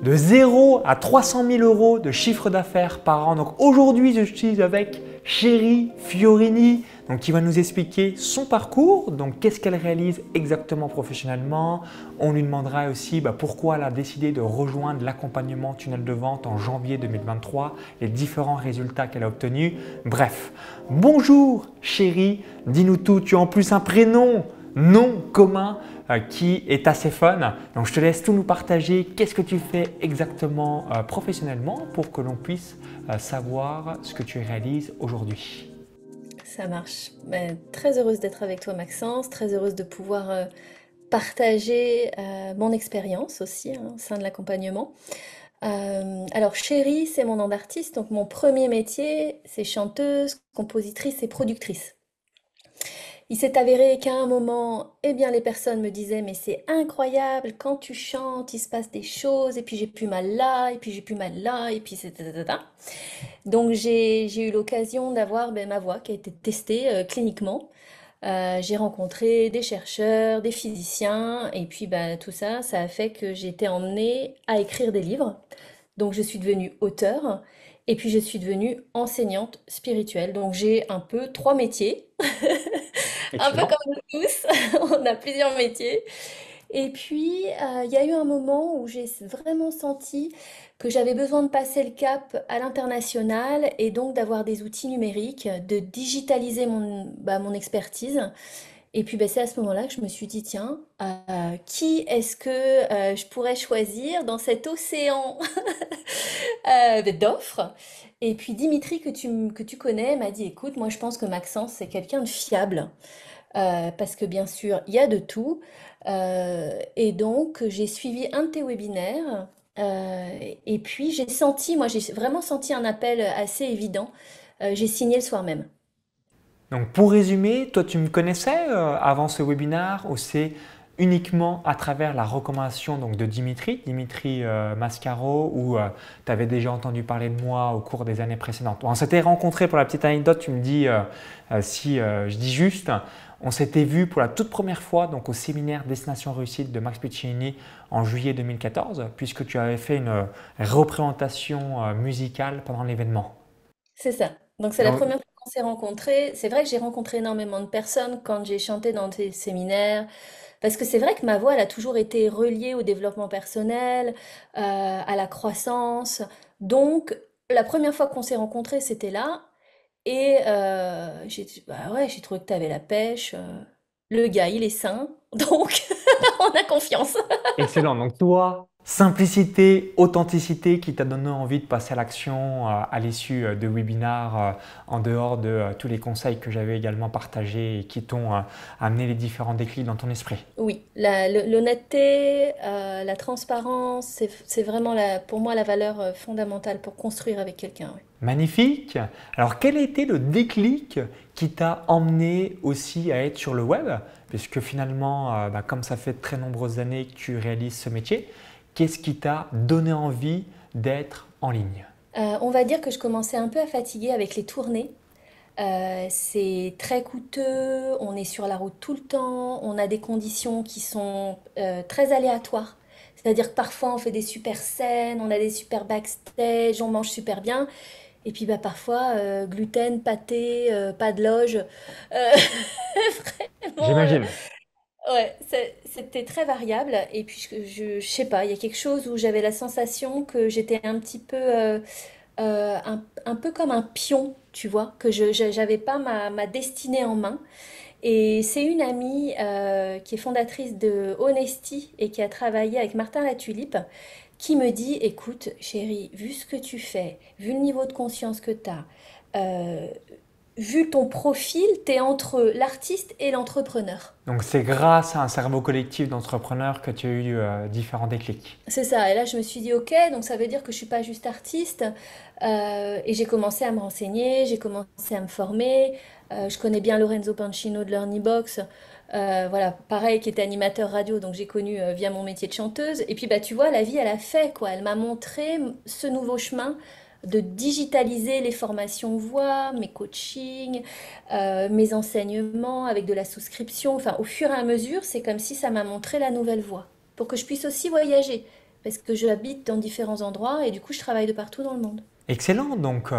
de 0 à 300 000 euros de chiffre d'affaires par an. Donc aujourd'hui, je suis avec Chérie Fiorini, donc qui va nous expliquer son parcours, donc qu'est-ce qu'elle réalise exactement professionnellement. On lui demandera aussi pourquoi elle a décidé de rejoindre l'accompagnement tunnel de vente en janvier 2023, les différents résultats qu'elle a obtenus. Bref, bonjour Chérie, dis-nous tout, tu as en plus un prénom non commun qui est assez fun. Donc je te laisse tout nous partager. Qu'est-ce que tu fais exactement professionnellement pour que l'on puisse savoir ce que tu réalises aujourd'hui. Ça marche. Ben, très heureuse d'être avec toi, Maxence. Très heureuse de pouvoir partager mon expérience aussi au sein de l'accompagnement. Alors, Chérie, c'est mon nom d'artiste. Donc, mon premier métier, c'est chanteuse, compositrice et productrice. Il s'est avéré qu'à un moment, eh bien, les personnes me disaient, mais c'est incroyable, quand tu chantes, il se passe des choses, et puis j'ai plus mal là, et puis j'ai plus mal là, et puis c'est... Donc j'ai eu l'occasion d'avoir ma voix qui a été testée cliniquement. J'ai rencontré des chercheurs, des physiciens, et puis tout ça, ça a fait que j'ai été emmenée à écrire des livres. Donc je suis devenue auteure, et puis je suis devenue enseignante spirituelle. Donc j'ai un peu trois métiers, un peu Excellent. comme nous tous, on a plusieurs métiers. Et puis, il y a eu un moment où j'ai vraiment senti que j'avais besoin de passer le cap à l'international et donc d'avoir des outils numériques, de digitaliser mon expertise. Et puis, c'est à ce moment-là que je me suis dit, tiens, qui est-ce que je pourrais choisir dans cet océan d'offres? Et puis Dimitri, que tu connais, m'a dit, écoute, moi je pense que Maxence, c'est quelqu'un de fiable. Parce que bien sûr, il y a de tout. Et donc, j'ai suivi un de tes webinaires. Et puis, moi, j'ai vraiment senti un appel assez évident. J'ai signé le soir même. Donc pour résumer, toi tu me connaissais avant ce webinaire ou c'est uniquement à travers la recommandation donc, de Dimitri Mascaro, où tu avais déjà entendu parler de moi au cours des années précédentes. On s'était rencontrés pour la petite anecdote, tu me dis si je dis juste, on s'était vu pour la toute première fois donc, au séminaire Destination Réussite de Max Piccinini en juillet 2014, puisque tu avais fait une représentation musicale pendant l'événement. C'est ça. Donc, c'est la Donc, première fois qu'on s'est rencontrés. C'est vrai que j'ai rencontré énormément de personnes quand j'ai chanté dans tes séminaires. Parce que c'est vrai que ma voix, elle a toujours été reliée au développement personnel, à la croissance. Donc, la première fois qu'on s'est rencontrés, c'était là. Et j'ai trouvé que tu avais la pêche. Le gars, il est sain. Donc, on a confiance. excellent. Donc toi, simplicité, authenticité qui t'a donné envie de passer à l'action à l'issue de webinaires en dehors de tous les conseils que j'avais également partagés et qui t'ont amené les différents déclics dans ton esprit. Oui, l'honnêteté, la transparence, c'est vraiment pour moi la valeur fondamentale pour construire avec quelqu'un. Ouais. Magnifique. Alors quel a été le déclic qui t'a emmené aussi à être sur le web? Puisque finalement, comme ça fait de très nombreuses années que tu réalises ce métier, qu'est-ce qui t'a donné envie d'être en ligne? On va dire que je commençais un peu à fatiguer avec les tournées. C'est très coûteux, on est sur la route tout le temps, on a des conditions qui sont très aléatoires. C'est-à-dire que parfois on fait des super scènes, on a des super backstage, on mange super bien. Et puis parfois, gluten, pâté, pas de loge. Euh, vraiment, J'imagine. ouais, c'était très variable. Et puis je sais pas, il y a quelque chose où j'avais la sensation que j'étais un petit peu, un peu comme un pion, tu vois, que j'avais pas ma destinée en main. Et c'est une amie qui est fondatrice de Honesty et qui a travaillé avec Martin Latulipe qui me dit, écoute, chérie, vu ce que tu fais, vu le niveau de conscience que tu as, vu ton profil, tu es entre l'artiste et l'entrepreneur. Donc c'est grâce à un cerveau collectif d'entrepreneurs que tu as eu différents déclics. C'est ça. Et là, je me suis dit, ok, donc ça veut dire que je suis pas juste artiste. Et j'ai commencé à me renseigner, j'ai commencé à me former. Je connais bien Lorenzo Pancino de Learnybox. Voilà, pareil, qui était animateur radio, donc j'ai connu via mon métier de chanteuse. Et puis, tu vois, la vie, elle a fait, quoi. Elle m'a montré ce nouveau chemin de digitaliser les formations voix, mes coachings, mes enseignements avec de la souscription. Enfin, au fur et à mesure, c'est comme si ça m'a montré la nouvelle voie pour que je puisse aussi voyager. parce que je habite dans différents endroits et du coup, je travaille de partout dans le monde. Excellent. Donc,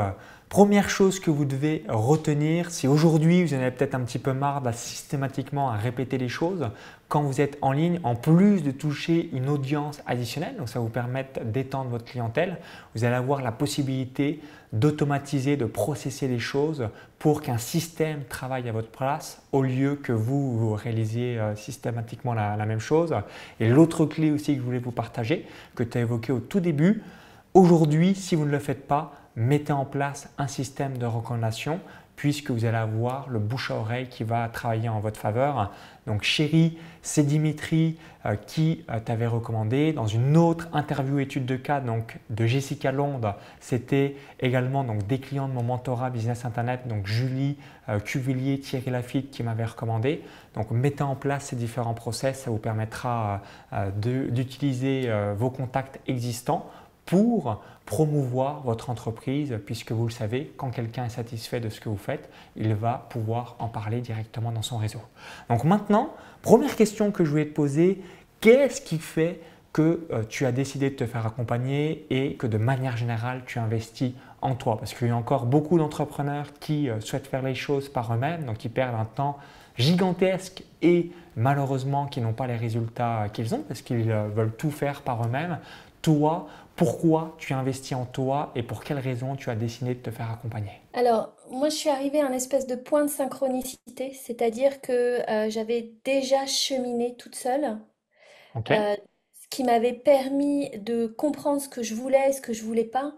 première chose que vous devez retenir, si aujourd'hui vous en avez peut-être un petit peu marre de systématiquement à répéter les choses, quand vous êtes en ligne, en plus de toucher une audience additionnelle, donc ça va vous permettre d'étendre votre clientèle, vous allez avoir la possibilité d'automatiser, de processer les choses pour qu'un système travaille à votre place au lieu que vous réalisiez systématiquement la même chose. Et l'autre clé aussi que je voulais vous partager, que tu as évoqué au tout début, aujourd'hui, si vous ne le faites pas, mettez en place un système de recommandation puisque vous allez avoir le bouche à oreille qui va travailler en votre faveur. Donc chérie, c'est Dimitri qui t'avait recommandé. Dans une autre interview étude de cas donc, de Jessica Londe, c'était également donc, des clients de mon mentorat Business Internet, donc Julie Cuvillier, Thierry Lafitte qui m'avait recommandé. Donc mettez en place ces différents process, ça vous permettra d'utiliser vos contacts existants pour promouvoir votre entreprise puisque vous le savez, quand quelqu'un est satisfait de ce que vous faites, il va pouvoir en parler directement dans son réseau. Donc maintenant, première question que je voulais te poser, qu'est-ce qui fait que tu as décidé de te faire accompagner et que de manière générale, tu investis en toi? Parce qu'il y a encore beaucoup d'entrepreneurs qui souhaitent faire les choses par eux-mêmes, donc qui perdent un temps gigantesque et malheureusement qui n'ont pas les résultats qu'ils ont parce qu'ils veulent tout faire par eux-mêmes. Toi, pourquoi tu investis en toi et pour quelles raisons tu as décidé de te faire accompagner? Alors, moi, je suis arrivée à un espèce de point de synchronicité, c'est-à-dire que j'avais déjà cheminé toute seule, Ok, ce qui m'avait permis de comprendre ce que je voulais et ce que je voulais pas,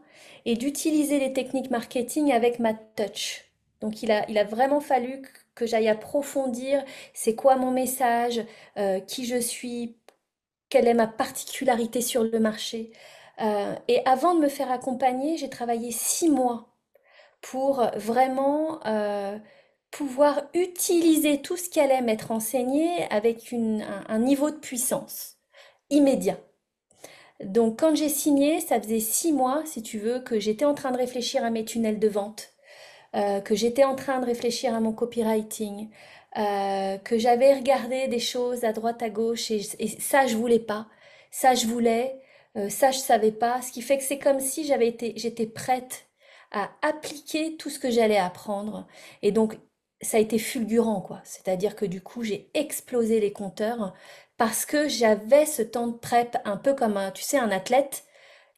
et d'utiliser les techniques marketing avec ma touch. Donc, il a vraiment fallu que j'aille approfondir c'est quoi mon message, qui je suis, quelle est ma particularité sur le marché. Et avant de me faire accompagner, j'ai travaillé 6 mois pour vraiment pouvoir utiliser tout ce qui allait m'être enseigné avec un niveau de puissance immédiat. Donc quand j'ai signé, ça faisait 6 mois, si tu veux, que j'étais en train de réfléchir à mes tunnels de vente, que j'étais en train de réfléchir à mon copywriting, que j'avais regardé des choses à droite à gauche et ça je voulais pas, ça je voulais, ça je savais pas, ce qui fait que c'est comme si j'étais prête à appliquer tout ce que j'allais apprendre et donc ça a été fulgurant quoi, c'est-à-dire que du coup j'ai explosé les compteurs parce que j'avais ce temps de prep un peu comme tu sais un athlète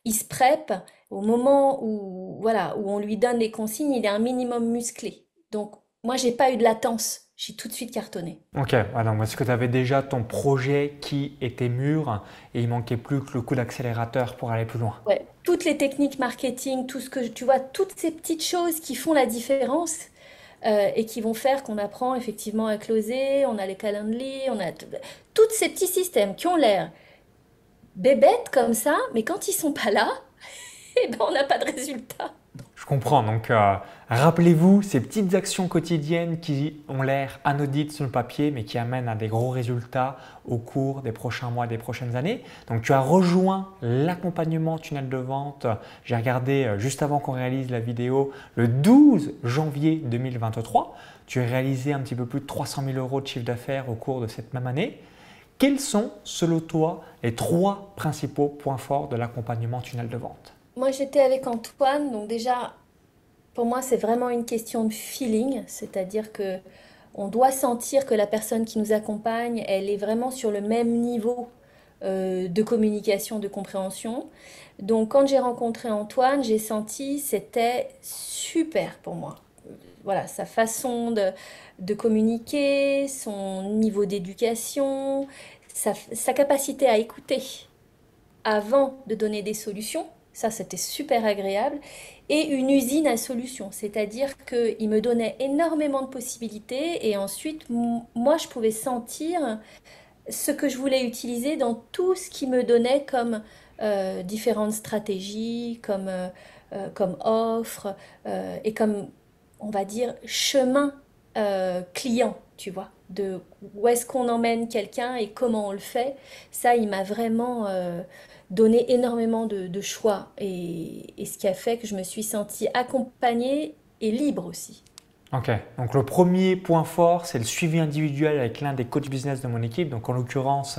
il se prép au moment où, voilà, où on lui donne les consignes, il est un minimum musclé. Donc, moi, j'ai pas eu de latence. J'ai tout de suite cartonné. ok. Alors, est-ce que tu avais déjà ton projet qui était mûr et il manquait plus que le coup d'accélérateur pour aller plus loin? Ouais. Toutes les techniques marketing, tout ce que tu vois, toutes ces petites choses qui font la différence et qui vont faire qu'on apprend effectivement à closer, on a les Calendly, on a tous ces petits systèmes qui ont l'air bébêtes comme ça, mais quand ils sont pas là, eh ben, on n'a pas de résultat. Je comprends. Donc, rappelez-vous ces petites actions quotidiennes qui ont l'air anodines sur le papier, mais qui amènent à des gros résultats au cours des prochains mois, des prochaines années. Donc, tu as rejoint l'accompagnement tunnel de vente. J'ai regardé juste avant qu'on réalise la vidéo le 12 janvier 2023. Tu as réalisé un petit peu plus de 300 000 euros de chiffre d'affaires au cours de cette même année. Quels sont, selon toi, les 3 principaux points forts de l'accompagnement tunnel de vente? Moi, j'étais avec Antoine, donc déjà, pour moi, c'est vraiment une question de feeling, c'est-à-dire que on doit sentir que la personne qui nous accompagne, elle est vraiment sur le même niveau de communication, de compréhension. Donc, quand j'ai rencontré Antoine, j'ai senti c'était super pour moi. Voilà, sa façon de communiquer, son niveau d'éducation, sa capacité à écouter avant de donner des solutions. Ça, c'était super agréable. Et une usine à solutions, c'est-à-dire qu'il me donnait énormément de possibilités et ensuite, moi, je pouvais sentir ce que je voulais utiliser dans tout ce qui me donnait comme différentes stratégies, comme offres et comme, on va dire, chemin client, tu vois, de où est-ce qu'on emmène quelqu'un et comment on le fait. Ça, il m'a vraiment donné énormément de choix et ce qui a fait que je me suis sentie accompagnée et libre aussi. Ok, donc le premier point fort, c'est le suivi individuel avec l'un des coachs business de mon équipe, donc en l'occurrence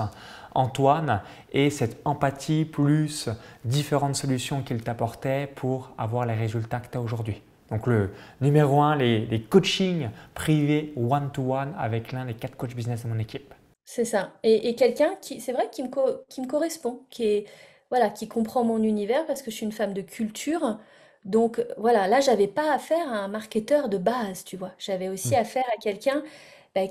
Antoine et cette empathie plus différentes solutions qu'il t'apportait pour avoir les résultats que tu as aujourd'hui. Donc le numéro 1, les coachings privés one-to-one avec l'un des 4 coachs business de mon équipe. C'est ça. Et quelqu'un qui, c'est vrai, qui me correspond, qui est, voilà, qui comprend mon univers parce que je suis une femme de culture. Donc voilà, là, j'avais pas affaire à un marketeur de base, tu vois. J'avais aussi Hmm. affaire à quelqu'un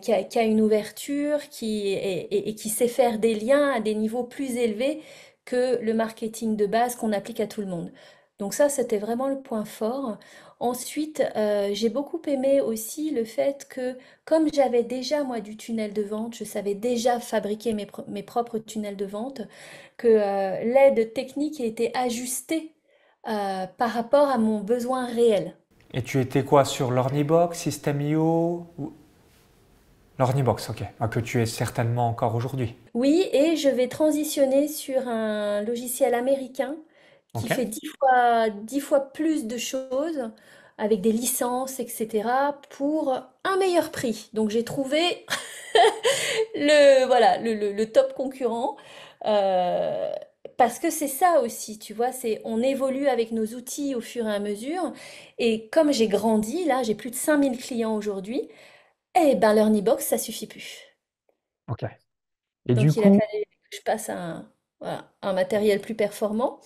qui a une ouverture, et qui sait faire des liens à des niveaux plus élevés que le marketing de base qu'on applique à tout le monde. Donc ça, c'était vraiment le point fort. Ensuite, j'ai beaucoup aimé aussi le fait que comme j'avais déjà, moi, du tunnel de vente, je savais déjà fabriquer mes propres tunnels de vente, que l'aide technique ait été ajustée par rapport à mon besoin réel. Et tu étais quoi sur l'Ornibox, System.io L'Ornibox, ok. Ah, que tu es certainement encore aujourd'hui. Oui, et je vais transitionner sur un logiciel américain qui Ok. fait 10 fois plus de choses avec des licences, etc., pour un meilleur prix. Donc j'ai trouvé voilà, le top concurrent. euh, Parce que c'est ça aussi, tu vois, c'est on évolue avec nos outils au fur et à mesure. Et comme j'ai grandi, là, j'ai plus de 5000 clients aujourd'hui, eh ben l'Ernibox, ça suffit plus. Ok. Et du Donc il a coup, fallu que je passe à voilà, un matériel plus performant.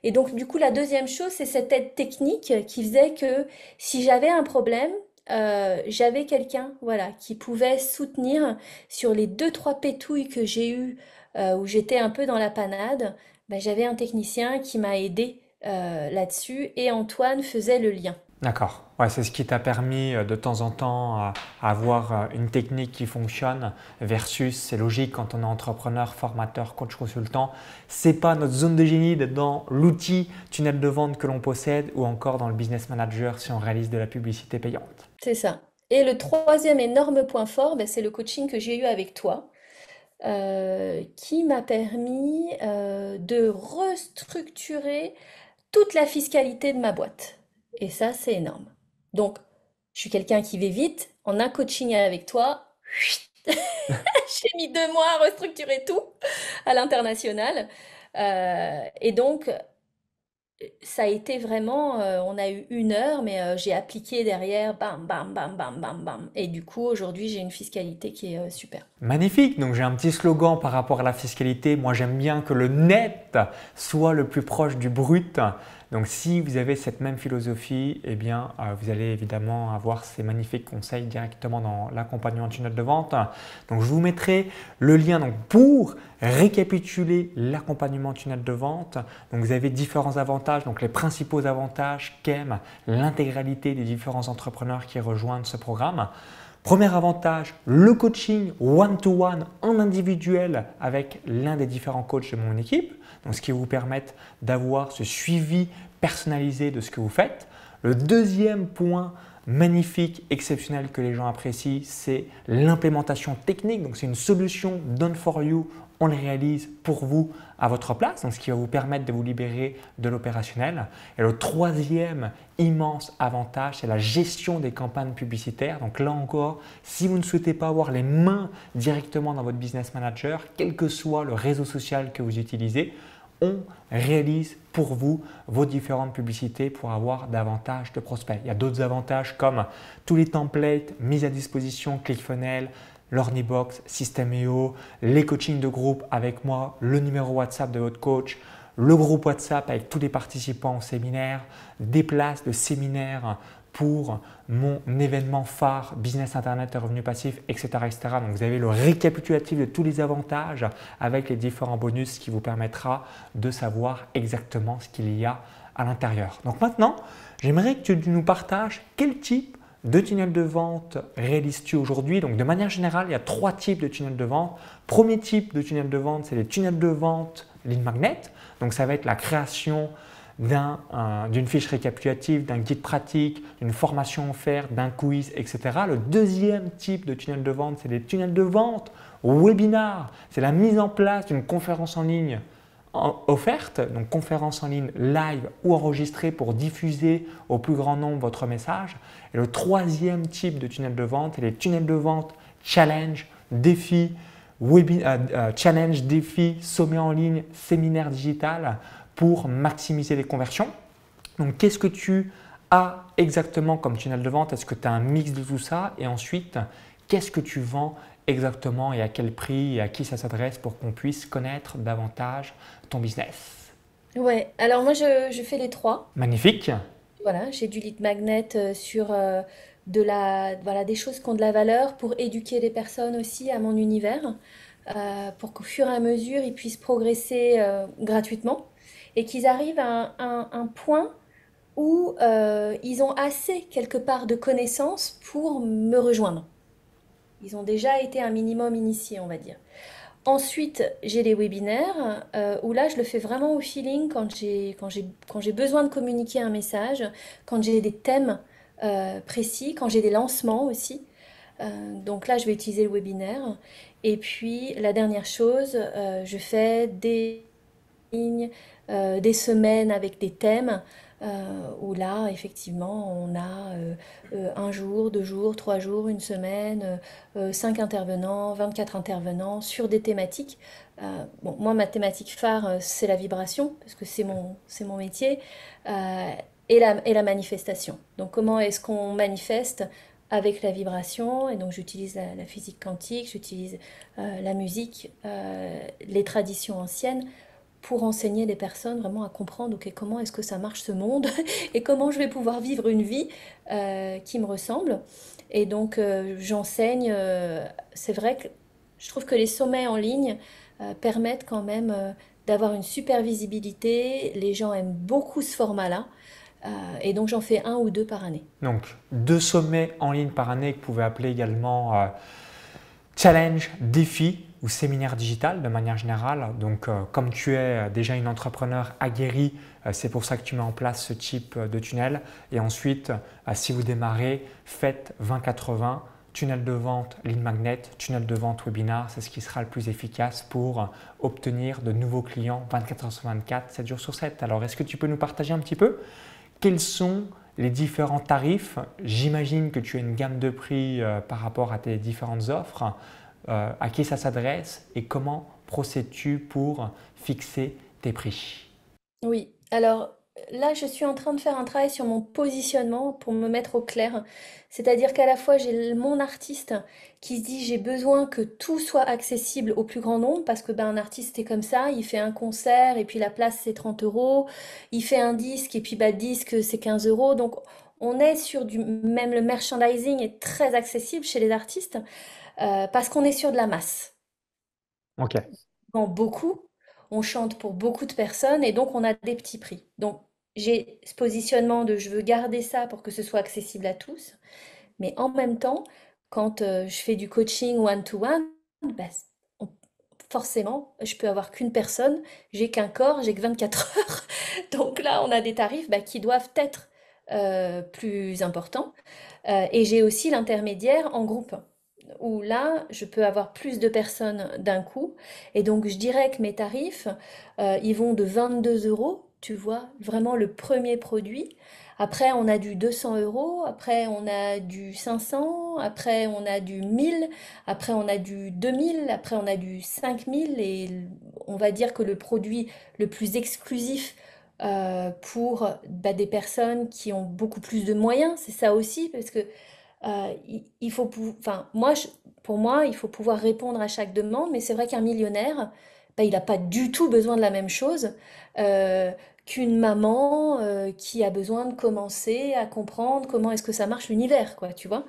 Et donc du coup, la deuxième chose, c'est cette aide technique qui faisait que si j'avais un problème, j'avais quelqu'un, voilà, qui pouvait soutenir sur les deux, trois pétouilles que j'ai eues, où j'étais un peu dans la panade. Ben, j'avais un technicien qui m'a aidé là-dessus et Antoine faisait le lien. d'accord. Ouais, c'est ce qui t'a permis de temps en temps à avoir une technique qui fonctionne versus, c'est logique quand on est entrepreneur, formateur, coach, consultant, c'est pas notre zone de génie d'être dans l'outil tunnel de vente que l'on possède ou encore dans le business manager si on réalise de la publicité payante. C'est ça. Et le troisième énorme point fort, ben, c'est le coaching que j'ai eu avec toi. Qui m'a permis de restructurer toute la fiscalité de ma boîte. Et ça, c'est énorme. Donc, je suis quelqu'un qui va vite. En un coaching avec toi, j'ai mis 2 mois à restructurer tout à l'international. Et donc, ça a été vraiment, on a eu 1 heure, mais j'ai appliqué derrière, bam, bam, bam, bam, bam, bam. Et du coup, aujourd'hui, j'ai une fiscalité qui est super. Magnifique, donc j'ai un petit slogan par rapport à la fiscalité. Moi j'aime bien que le net soit le plus proche du brut. Donc si vous avez cette même philosophie, eh bien vous allez évidemment avoir ces magnifiques conseils directement dans l'accompagnement tunnel de vente. Donc je vous mettrai le lien donc, pour récapituler l'accompagnement tunnel de vente. Donc vous avez différents avantages, donc les principaux avantages qu'aiment l'intégralité des différents entrepreneurs qui rejoignent ce programme. Premier avantage, le coaching one-to-one en individuel avec l'un des différents coachs de mon équipe, donc ce qui va vous permettre d'avoir ce suivi personnalisé de ce que vous faites. Le deuxième point magnifique, exceptionnel que les gens apprécient, c'est l'implémentation technique. Donc c'est une solution done for you, on le réalise pour vous à votre place, donc ce qui va vous permettre de vous libérer de l'opérationnel. Et le troisième immense avantage, c'est la gestion des campagnes publicitaires. Donc là encore, si vous ne souhaitez pas avoir les mains directement dans votre business manager, quel que soit le réseau social que vous utilisez, on réalise pour vous vos différentes publicités pour avoir davantage de prospects. Il y a d'autres avantages comme tous les templates mis à disposition, ClickFunnels, l'Ornibox, System.io, les coachings de groupe avec moi, le numéro WhatsApp de votre coach, le groupe WhatsApp avec tous les participants au séminaire, des places de séminaire pour mon événement phare Business Internet et revenus passifs, etc., etc. Donc vous avez le récapitulatif de tous les avantages avec les différents bonus qui vous permettra de savoir exactement ce qu'il y a à l'intérieur. Donc maintenant, j'aimerais que tu nous partages quel type de tunnel de vente réalises-tu aujourd'hui? Donc de manière générale, il y a 3 types de tunnels de vente. Premier type de tunnel de vente, c'est les tunnels de vente lead magnet. Donc ça va être la création d'une fiche récapitulative, d'un guide pratique, d'une formation offerte, d'un quiz, etc. Le deuxième type de tunnel de vente, c'est les tunnels de vente webinar. C'est la mise en place d'une conférence en ligne offerte, donc conférence en ligne live ou enregistrée pour diffuser au plus grand nombre votre message. Et le troisième type de tunnel de vente, c'est les tunnels de vente challenge, défi, challenge, défi, sommet en ligne, séminaire digital pour maximiser les conversions. Donc, qu'est-ce que tu as exactement comme tunnel de vente? Est-ce que tu as un mix de tout ça? Et ensuite, qu'est-ce que tu vends exactement et à quel prix et à qui ça s'adresse pour qu'on puisse connaître davantage ton business? Ouais, alors moi je fais les trois. Magnifique. Voilà, j'ai du lead magnet sur voilà, des choses qui ont de la valeur pour éduquer les personnes aussi à mon univers, pour qu'au fur et à mesure ils puissent progresser gratuitement et qu'ils arrivent à un point où ils ont assez quelque part de connaissances pour me rejoindre. Ils ont déjà été un minimum initiés, on va dire. Ensuite, j'ai les webinaires où là, je le fais vraiment au feeling quand j'ai besoin de communiquer un message, quand j'ai des thèmes précis, quand j'ai des lancements aussi. Donc là, je vais utiliser le webinaire. Et puis, la dernière chose, je fais des lignes, des semaines avec des thèmes où là, effectivement, on a un jour, 2 jours, 3 jours, une semaine, 5 intervenants, 24 intervenants sur des thématiques. Bon, moi, ma thématique phare, c'est la vibration, parce que c'est mon métier, et la manifestation. Donc, comment est-ce qu'on manifeste avec la vibration? Et donc, j'utilise la physique quantique, j'utilise la musique, les traditions anciennes pour enseigner les personnes vraiment à comprendre ok, comment est-ce que ça marche ce monde et comment je vais pouvoir vivre une vie qui me ressemble. Et donc j'enseigne, c'est vrai que je trouve que les sommets en ligne permettent quand même d'avoir une super visibilité. Les gens aiment beaucoup ce format-là. Et donc j'en fais 1 ou 2 par année. Donc, 2 sommets en ligne par année que vous pouvez appeler également challenge, défi ou séminaire digital de manière générale. Donc, comme tu es déjà une entrepreneur aguerrie, c'est pour ça que tu mets en place ce type de tunnel. Et ensuite, si vous démarrez, faites 20-80, tunnel de vente, lead magnet, tunnel de vente webinar. C'est ce qui sera le plus efficace pour obtenir de nouveaux clients 24 heures sur 24, 7 jours sur 7. Alors, est-ce que tu peux nous partager un petit peu quels sont les différents tarifs? J'imagine que tu as une gamme de prix par rapport à tes différentes offres. À qui ça s'adresse et comment procèdes-tu pour fixer tes prix? Oui, alors là, je suis en train de faire un travail sur mon positionnement pour me mettre au clair. C'est-à-dire qu'à la fois, j'ai mon artiste qui se dit j'ai besoin que tout soit accessible au plus grand nombre parce que ben, un artiste est comme ça, il fait un concert et puis la place c'est 30 euros, il fait un disque et puis bah, le disque c'est 15 euros. Donc on est sur même le merchandising est très accessible chez les artistes parce qu'on est sur de la masse Ok, vend beaucoup, on chante pour beaucoup de personnes et donc on a des petits prix. Donc j'ai ce positionnement de je veux garder ça pour que ce soit accessible à tous, mais en même temps, quand je fais du coaching one-to-one, bah, on- forcément, je peux avoir qu'une personne, j'ai qu'un corps, j'ai que 24 heures. Donc là, on a des tarifs bah, qui doivent être plus importants. Et j'ai aussi l'intermédiaire en groupe où là, je peux avoir plus de personnes d'un coup. Et donc, je dirais que mes tarifs, ils vont de 22 euros, tu vois, vraiment le premier produit. Après, on a du 200 euros, après, on a du 500, après, on a du 1000, après, on a du 2000, après, on a du 5000. Et on va dire que le produit le plus exclusif pour bah, des personnes qui ont beaucoup plus de moyens, c'est ça aussi, parce que il faut enfin, pour moi, il faut pouvoir répondre à chaque demande, mais c'est vrai qu'un millionnaire, bah, il n'a pas du tout besoin de la même chose euh, qu'une maman qui a besoin de commencer à comprendre comment est-ce que ça marche l'univers, quoi, tu vois.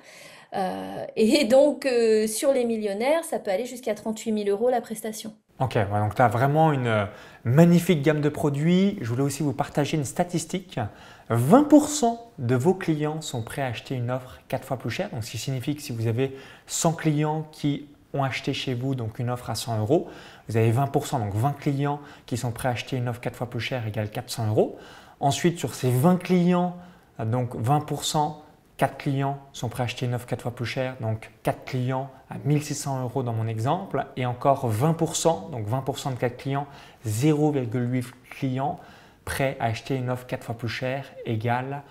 Et donc, sur les millionnaires, ça peut aller jusqu'à 38 000 € la prestation. ok, ouais, donc tu as vraiment une magnifique gamme de produits. Je voulais aussi vous partager une statistique. 20% de vos clients sont prêts à acheter une offre 4 fois plus chère. Donc, ce qui signifie que si vous avez 100 clients qui ont acheté chez vous donc une offre à 100 euros, vous avez 20%, donc 20 clients qui sont prêts à acheter une offre 4 fois plus chère égale 400 euros. Ensuite, sur ces 20 clients, donc 20%, 4 clients sont prêts à acheter une offre 4 fois plus chère, donc 4 clients à 1600 euros dans mon exemple, et encore 20%, donc 20% de 4 clients, 0,8 clients prêt à acheter une offre 4 fois plus chère égale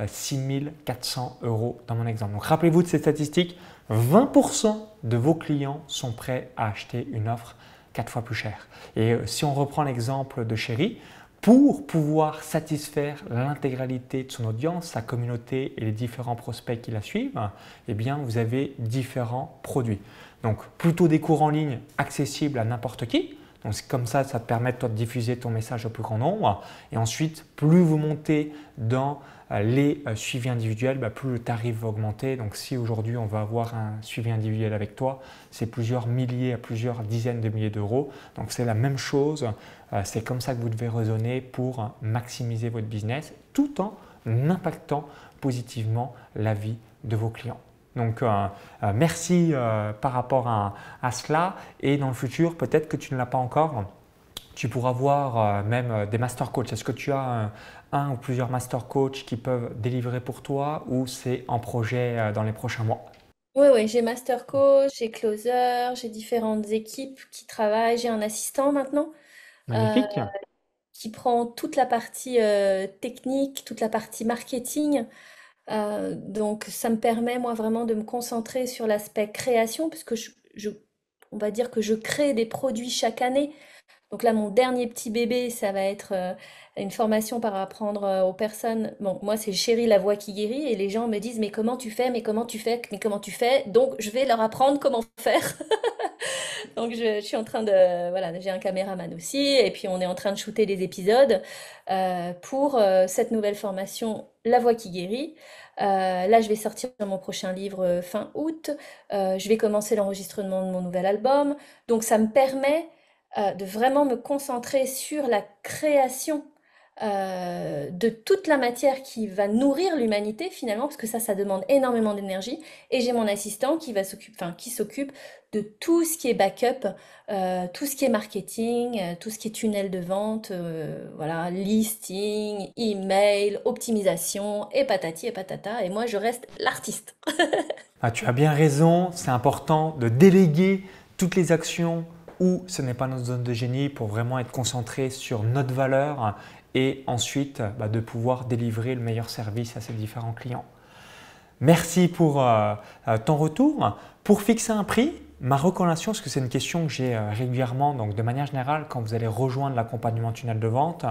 6 400 euros dans mon exemple. Donc rappelez-vous de ces statistiques, 20% de vos clients sont prêts à acheter une offre 4 fois plus chère. Et si on reprend l'exemple de Chérie, pour pouvoir satisfaire l'intégralité de son audience, sa communauté et les différents prospects qui la suivent, eh bien, vous avez différents produits. Donc, plutôt des cours en ligne accessibles à n'importe qui. Donc, comme ça te permet toi, de diffuser ton message au plus grand nombre. Et ensuite, plus vous montez dans les suivis individuels, plus le tarif va augmenter. Donc, si aujourd'hui on va avoir un suivi individuel avec toi, c'est plusieurs milliers à plusieurs dizaines de milliers d'euros. Donc, c'est la même chose. C'est comme ça que vous devez raisonner pour maximiser votre business tout en impactant positivement la vie de vos clients. Donc, merci par rapport à cela. Et dans le futur, peut-être que tu ne l'as pas encore, tu pourras voir même des master coachs. Est-ce que tu as un ou plusieurs master coachs qui peuvent délivrer pour toi ou c'est en projet dans les prochains mois? Oui, oui, j'ai Master Coach, j'ai Closer, j'ai différentes équipes qui travaillent, j'ai un assistant maintenant euh, Magnifique. qui prend toute la partie technique, toute la partie marketing. Donc ça me permet moi vraiment de me concentrer sur l'aspect création, puisque on va dire que je crée des produits chaque année. Donc là, mon dernier petit bébé, ça va être une formation par apprendre aux personnes. Bon, moi, c'est Chérie, la voix qui guérit, et les gens me disent, mais comment tu fais, mais comment tu fais, mais comment tu fais? Donc, je vais leur apprendre comment faire. Donc, je suis en train de, voilà, j'ai un caméraman aussi, et puis on est en train de shooter des épisodes pour cette nouvelle formation, La voix qui guérit. Là, je vais sortir mon prochain livre fin août. Je vais commencer l'enregistrement de mon nouvel album. Donc, ça me permet de vraiment me concentrer sur la création de toute la matière qui va nourrir l'humanité finalement, parce que ça demande énormément d'énergie. Et j'ai mon assistant qui s'occupe de tout ce qui est backup, tout ce qui est marketing, tout ce qui est tunnel de vente, voilà, listing, email, optimisation, et patati et patata. Et moi, je reste l'artiste. Ah, tu as bien raison, c'est important de déléguer toutes les actions où ce n'est pas notre zone de génie pour vraiment être concentré sur notre valeur et ensuite de pouvoir délivrer le meilleur service à ses différents clients. Merci pour ton retour. Pour fixer un prix, ma recommandation, parce que c'est une question que j'ai régulièrement, donc de manière générale, quand vous allez rejoindre l'accompagnement tunnel de vente,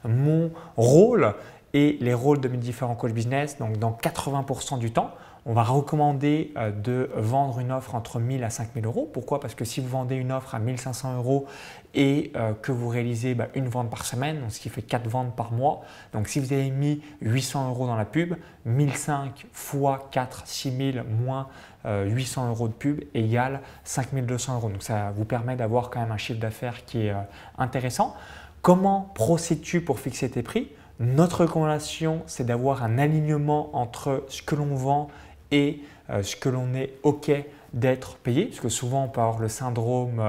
mon rôle et les rôles de mes différents coachs business, donc dans 80% du temps, on va recommander de vendre une offre entre 1000 à 5000 euros. Pourquoi? Parce que si vous vendez une offre à 1500 euros et que vous réalisez une vente par semaine, donc ce qui fait 4 ventes par mois, donc si vous avez mis 800 euros dans la pub, 1005 fois 4, 6000 moins 800 euros de pub égale 5200 euros. Donc ça vous permet d'avoir quand même un chiffre d'affaires qui est intéressant. Comment procèdes-tu pour fixer tes prix? Notre recommandation, c'est d'avoir un alignement entre ce que l'on vend et ce que l'on est OK d'être payé, parce que souvent on peut avoir le syndrome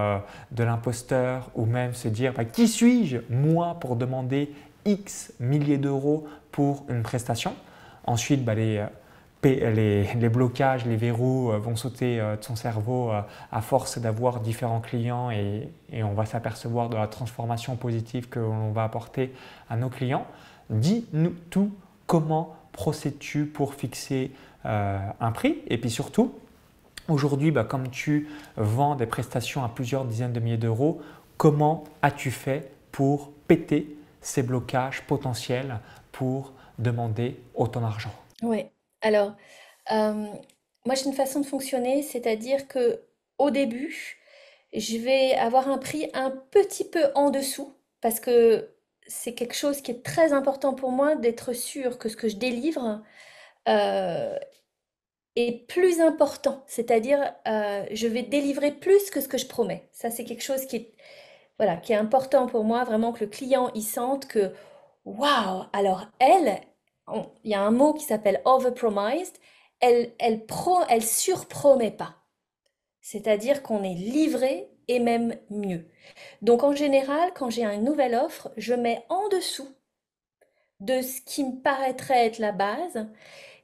de l'imposteur ou même se dire qui suis-je moi pour demander X milliers d'euros pour une prestation. Ensuite, les blocages, les verrous vont sauter de son cerveau à force d'avoir différents clients et on va s'apercevoir de la transformation positive que l'on va apporter à nos clients. Dis-nous tout, comment procèdes-tu pour fixer un prix? Et puis surtout, aujourd'hui, comme tu vends des prestations à plusieurs dizaines de milliers d'euros, comment as-tu fait pour péter ces blocages potentiels pour demander autant d'argent? Oui. Alors, euh, moi j'ai une façon de fonctionner, c'est-à-dire que au début, je vais avoir un prix un petit peu en dessous, parce que c'est quelque chose qui est très important pour moi d'être sûr que ce que je délivre euh, est plus important. C'est-à-dire, je vais délivrer plus que ce que je promets. Ça, c'est quelque chose voilà, qui est important pour moi, vraiment que le client y sente que, waouh, alors il y a un mot qui s'appelle overpromised, elle surpromet pas. C'est-à-dire qu'on est livré et même mieux. Donc en général, quand j'ai une nouvelle offre, je mets en dessous de ce qui me paraîtrait être la base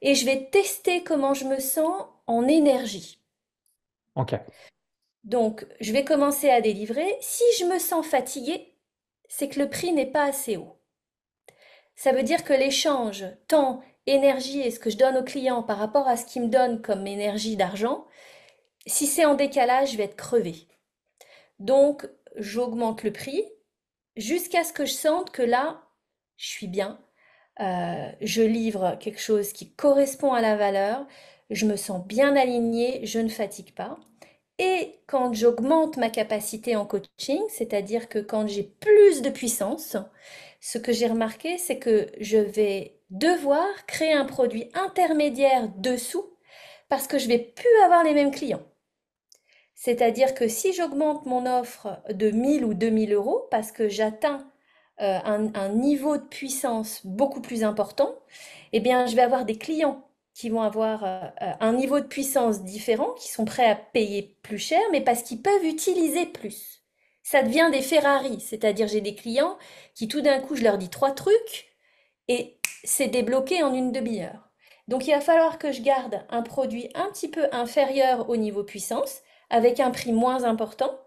et je vais tester comment je me sens en énergie. Ok, Donc je vais commencer à délivrer. Si je me sens fatiguée, c'est que le prix n'est pas assez haut. Ça veut dire que l'échange, temps, énergie et ce que je donne au client par rapport à ce qu'il me donne comme énergie d'argent, si c'est en décalage, je vais être crevée. Donc, j'augmente le prix jusqu'à ce que je sente que là, je suis bien. Je livre quelque chose qui correspond à la valeur. Je me sens bien alignée, je ne fatigue pas. Et quand j'augmente ma capacité en coaching, c'est-à-dire que quand j'ai plus de puissance, ce que j'ai remarqué, c'est que je vais devoir créer un produit intermédiaire dessous parce que je vais plus avoir les mêmes clients. C'est-à-dire que si j'augmente mon offre de 1000 ou 2000 euros parce que j'atteins un niveau de puissance beaucoup plus important, eh bien, je vais avoir des clients qui vont avoir un niveau de puissance différent, qui sont prêts à payer plus cher, mais parce qu'ils peuvent utiliser plus. Ça devient des Ferrari, c'est-à-dire j'ai des clients qui tout d'un coup, je leur dis trois trucs et c'est débloqué en une demi-heure. Donc il va falloir que je garde un produit un petit peu inférieur au niveau puissance, avec un prix moins important,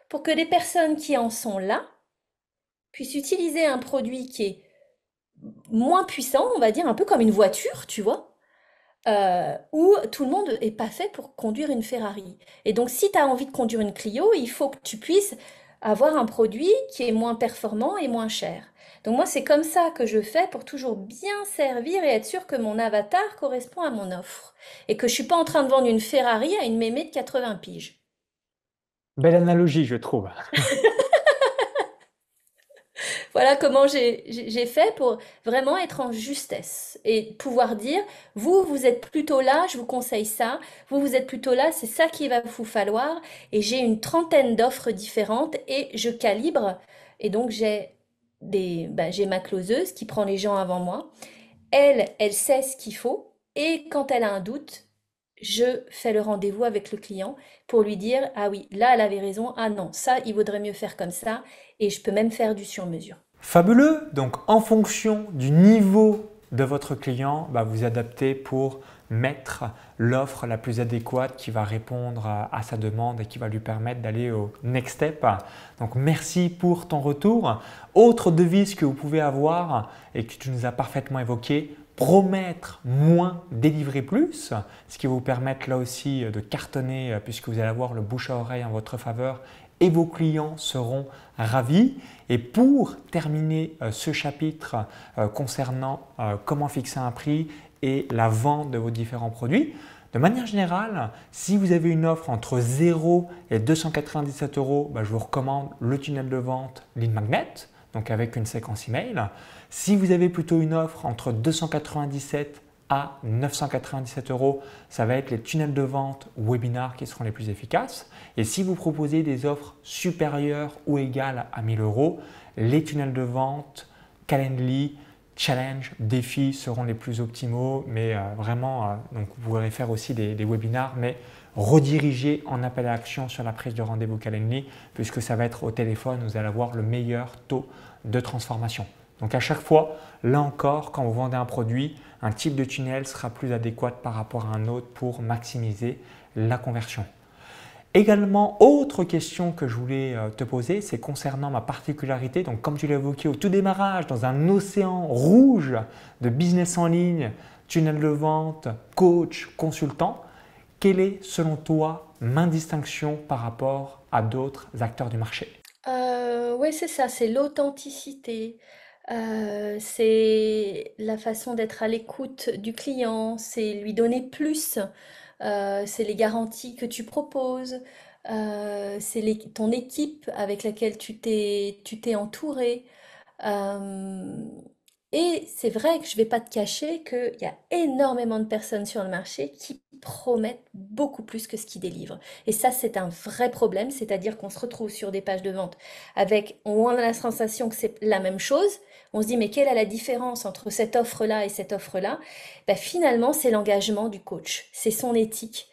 pour que les personnes qui en sont là puissent utiliser un produit qui est moins puissant, on va dire, un peu comme une voiture, tu vois, où tout le monde n'est pas fait pour conduire une Ferrari. Et donc, si tu as envie de conduire une Clio, il faut que tu puisses avoir un produit qui est moins performant et moins cher. Donc moi, c'est comme ça que je fais pour toujours bien servir et être sûr que mon avatar correspond à mon offre. Et que je suis pas en train de vendre une Ferrari à une mémé de 80 piges. Belle analogie, je trouve. Voilà comment j'ai fait pour vraiment être en justesse et pouvoir dire, vous, vous êtes plutôt là, je vous conseille ça, vous êtes plutôt là, c'est ça qu'il va vous falloir. Et j'ai une trentaine d'offres différentes et je calibre. Et donc j'ai ma closeuse qui prend les gens avant moi. Elle sait ce qu'il faut et quand elle a un doute, je fais le rendez-vous avec le client pour lui dire, ah oui, là, elle avait raison, ah non, ça, il vaudrait mieux faire comme ça, et je peux même faire du sur-mesure. Fabuleux. Donc, en fonction du niveau de votre client, vous adaptez pour mettre l'offre la plus adéquate qui va répondre à sa demande et qui va lui permettre d'aller au next step. Donc, merci pour ton retour. Autre devise que vous pouvez avoir et que tu nous as parfaitement évoqué, promettre moins, délivrer plus, ce qui va vous permettre là aussi de cartonner puisque vous allez avoir le bouche à oreille en votre faveur et vos clients seront ravis. Et pour terminer ce chapitre concernant comment fixer un prix et la vente de vos différents produits, de manière générale, si vous avez une offre entre 0 et 297 euros, je vous recommande le tunnel de vente Lead Magnet, donc avec une séquence email. Si vous avez plutôt une offre entre 297 à 997 euros, ça va être les tunnels de vente webinaires qui seront les plus efficaces. Et si vous proposez des offres supérieures ou égales à 1000 euros, les tunnels de vente Calendly, Challenge, Défi seront les plus optimaux. Mais vraiment, donc vous pourrez faire aussi des webinaires, mais redirigés en appel à action sur la prise de rendez-vous Calendly, puisque ça va être au téléphone, vous allez avoir le meilleur taux de transformation. Donc à chaque fois, là encore, quand vous vendez un produit, un type de tunnel sera plus adéquat par rapport à un autre pour maximiser la conversion. Également, autre question que je voulais te poser, c'est concernant ma particularité. Donc comme tu l'as évoqué au tout démarrage, dans un océan rouge de business en ligne, tunnel de vente, coach, consultant, quelle est selon toi ma distinction par rapport à d'autres acteurs du marché? Ouais, c'est ça, c'est l'authenticité, c'est la façon d'être à l'écoute du client, c'est lui donner plus, c'est les garanties que tu proposes, c'est ton équipe avec laquelle tu t'es entouré. Euh, et c'est vrai que je vais pas te cacher qu'il y a énormément de personnes sur le marché qui promettent beaucoup plus que ce qu'ils délivrent. Et ça, c'est un vrai problème, c'est-à-dire qu'on se retrouve sur des pages de vente avec, on a la sensation que c'est la même chose. On se dit, mais quelle est la différence entre cette offre-là et cette offre-là? Ben, finalement, c'est l'engagement du coach, c'est son éthique.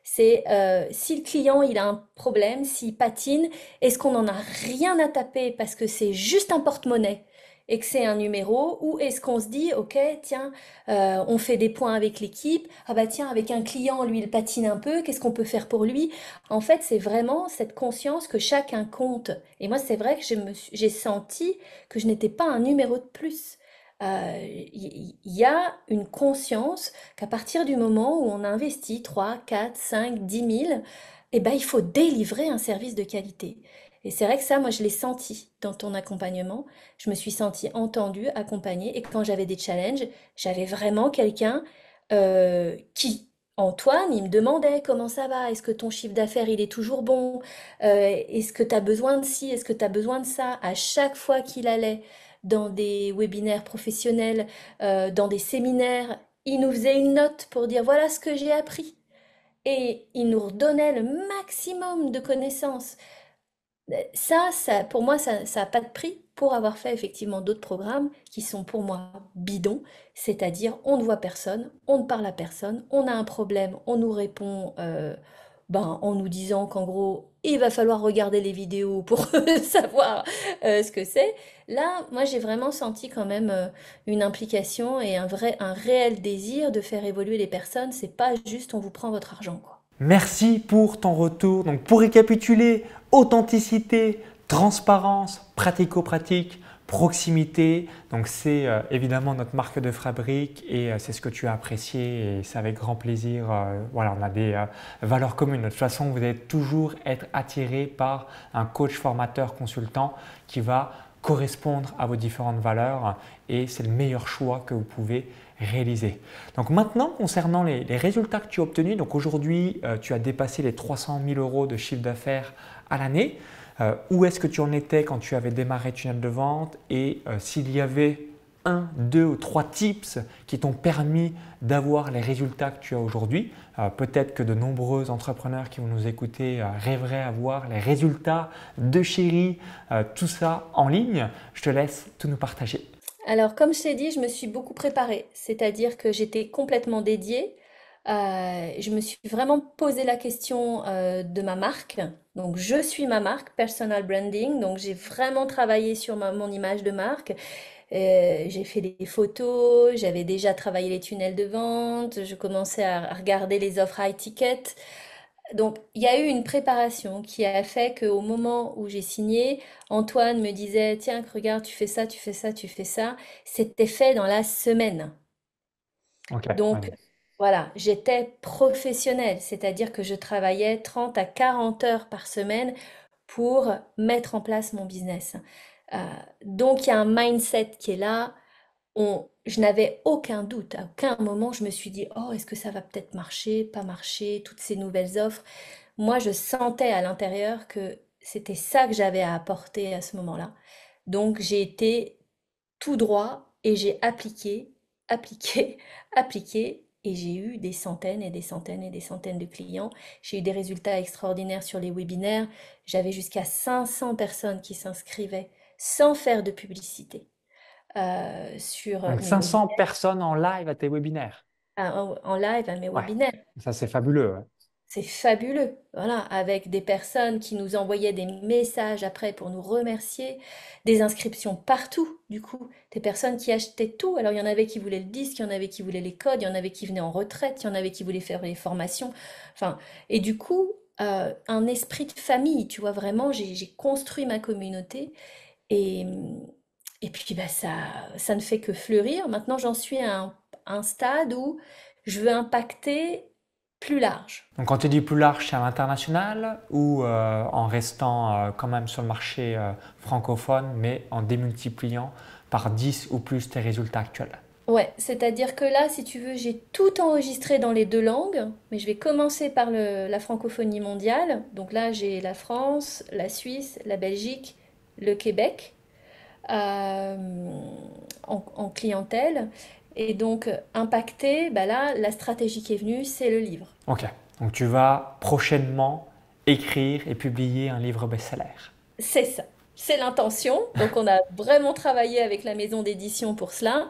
C'est si le client il a un problème, s'il patine, est-ce qu'on n'en a rien à taper parce que c'est juste un porte-monnaie et que c'est un numéro, ou est-ce qu'on se dit, ok, tiens, on fait des points avec l'équipe, ah bah tiens, avec un client, lui, il patine un peu, qu'est-ce qu'on peut faire pour lui? En fait, c'est vraiment cette conscience que chacun compte. Et moi, c'est vrai que j'ai senti que je n'étais pas un numéro de plus. il y a une conscience qu'à partir du moment où on investit 3, 4, 5, 10 000, eh ben, il faut délivrer un service de qualité. Et c'est vrai que ça, moi, je l'ai senti dans ton accompagnement. Je me suis sentie entendue, accompagnée. Et quand j'avais des challenges, j'avais vraiment quelqu'un qui, Antoine, il me demandait comment ça va, est-ce que ton chiffre d'affaires, il est toujours bon. Est-ce que tu as besoin de ci, est-ce que tu as besoin de ça. À chaque fois qu'il allait dans des webinaires professionnels, dans des séminaires, il nous faisait une note pour dire voilà ce que j'ai appris. Et il nous redonnait le maximum de connaissances. Pour moi, ça n'a pas de prix pour avoir fait effectivement d'autres programmes qui sont pour moi bidons, c'est-à-dire on ne voit personne, on ne parle à personne, on a un problème, on nous répond en nous disant qu'en gros, il va falloir regarder les vidéos pour savoir ce que c'est. Là, moi, j'ai vraiment senti quand même une implication et un réel désir de faire évoluer les personnes. C'est pas juste on vous prend votre argent, quoi. Merci pour ton retour. Donc pour récapituler, authenticité, transparence, pratico-pratique, proximité. Donc c'est évidemment notre marque de fabrique et c'est ce que tu as apprécié et c'est avec grand plaisir. Voilà, on a des valeurs communes. De toute façon, vous allez toujours être attiré par un coach formateur consultant qui va correspondre à vos différentes valeurs et c'est le meilleur choix que vous pouvez réaliser. Donc maintenant, concernant les résultats que tu as obtenus, donc aujourd'hui, tu as dépassé les 300 000 euros de chiffre d'affaires à l'année. Où est-ce que tu en étais quand tu avais démarré Tunnel de vente et s'il y avait un, deux ou trois tips qui t'ont permis d'avoir les résultats que tu as aujourd'hui. Peut-être que de nombreux entrepreneurs qui vont nous écouter rêveraient avoir les résultats de Chérie, tout ça en ligne. Je te laisse tout nous partager. Alors, comme je t'ai dit, je me suis beaucoup préparée, c'est-à-dire que j'étais complètement dédiée. Je me suis vraiment posé la question de ma marque. Donc, je suis ma marque, personal branding. Donc, j'ai vraiment travaillé sur mon image de marque. J'ai fait des photos, j'avais déjà travaillé les tunnels de vente, je commençais à regarder les offres high ticket. Donc, il y a eu une préparation qui a fait qu'au moment où j'ai signé, Antoine me disait, tiens, regarde, tu fais ça, tu fais ça, tu fais ça. C'était fait dans la semaine. Ok, Donc, vas-y. voilà, j'étais professionnelle, c'est-à-dire que je travaillais 30 à 40 heures par semaine pour mettre en place mon business. Euh, donc, il y a un mindset qui est là. Je n'avais aucun doute. À aucun moment, je me suis dit, oh, est-ce que ça va peut-être marcher, pas marcher, toutes ces nouvelles offres. Moi, je sentais à l'intérieur que c'était ça que j'avais à apporter à ce moment-là. Donc, j'ai été tout droit et j'ai appliqué, appliqué, appliqué. Et j'ai eu des centaines et des centaines et des centaines de clients. J'ai eu des résultats extraordinaires sur les webinaires. J'avais jusqu'à 500 personnes qui s'inscrivaient sans faire de publicité sur Donc mes 500 webinaires, personnes en live à tes webinaires. en live à mes Ouais, webinaires. ça c'est fabuleux. Ouais. C'est fabuleux, voilà, avec des personnes qui nous envoyaient des messages après pour nous remercier, des inscriptions partout, du coup, des personnes qui achetaient tout. Alors, il y en avait qui voulaient le disque, il y en avait qui voulaient les codes, il y en avait qui venaient en retraite, il y en avait qui voulaient faire les formations. Enfin, et du coup, un esprit de famille, tu vois, vraiment, j'ai construit ma communauté et, et puis bah, ça ne fait que fleurir. Maintenant, j'en suis à un stade où je veux impacter plus large. Donc quand tu dis plus large, c'est à l'international ou en restant quand même sur le marché francophone, mais en démultipliant par 10 ou plus tes résultats actuels. Ouais, c'est-à-dire que là, si tu veux, j'ai tout enregistré dans les deux langues, mais je vais commencer par la francophonie mondiale. Donc là, j'ai la France, la Suisse, la Belgique, le Québec euh, en clientèle. Et donc, impacter, bah là, la stratégie qui est venue, c'est le livre. Ok, donc tu vas prochainement écrire et publier un livre best-seller. C'est ça, c'est l'intention. Donc, on a vraiment travaillé avec la maison d'édition pour cela.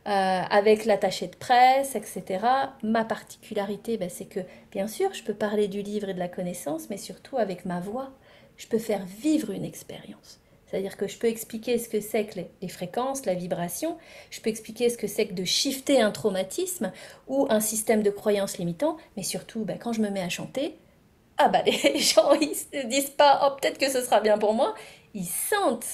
Avec l'attaché de presse, etc. Ma particularité, ben, c'est que, bien sûr, je peux parler du livre et de la connaissance, mais surtout avec ma voix, je peux faire vivre une expérience. C'est-à-dire que je peux expliquer ce que c'est que les fréquences, la vibration, je peux expliquer ce que c'est que de shifter un traumatisme ou un système de croyances limitant, mais surtout, ben, quand je me mets à chanter, ah bah les gens ils se disent pas oh peut-être que ce sera bien pour moi, ils sentent